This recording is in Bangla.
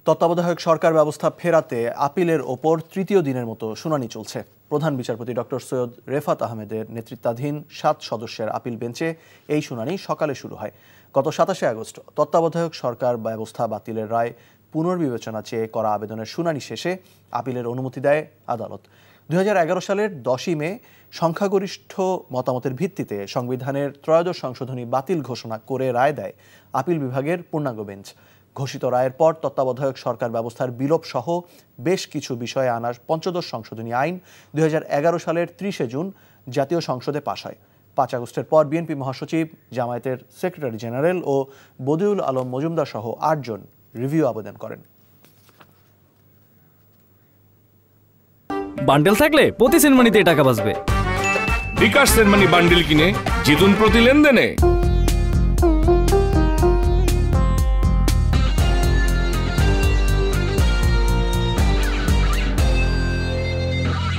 তত্ত্বাবধায়ক সরকার ব্যবস্থা ফেরাতে আপিলের ওপর তৃতীয় দিনের মতো শুনানি চলছে। প্রধান বিচারপতি ডক্টর সৈয়দ রেফাত আহমেদের নেতৃত্বাধীন 7 সদস্যের আপিল বেঞ্চে এই শুনানি সকালে শুরু হয়। গত 27শে আগস্ট তত্ত্বাবধায়ক সরকার ব্যবস্থা বাতিলের রায় পুনর্বিবেচনা চেয়ে করা আবেদনের শুনানি শেষে আপিলের অনুমতি দেয় আদালত। 2011 সালের 10ই মে সংখ্যাগরিষ্ঠ মতামতের ভিত্তিতে সংবিধানের ত্রয়োদশ সংশোধনী বাতিল ঘোষণা করে রায় দেয় আপিল বিভাগের পূর্ণাঙ্গ বেঞ্চ। ঘোষিত রায়ের পর তত্ত্বাবধায়ক সরকার ব্যবস্থার বিলোপ সহ বেশ কিছু বিষয়ে আনা পঞ্চদশ সংশোধনী আইন 2011 সালের 30শে জুন জাতীয় সংসদে পাশ হয়। 5 আগস্টের পর বিএনপি মহাসচিব, জামায়াতের সেক্রেটারি জেনারেল ও বদিউল আলম মজুমদার সহ 8 জন রিভিউ আবেদন করেন। বান্ডেল থাকলে প্রতি সেনমানিতে টাকা বাঁচবে। বিকাশ সেনমানি বান্ডেল কিনে জিতুন প্রতি লেনদেনে।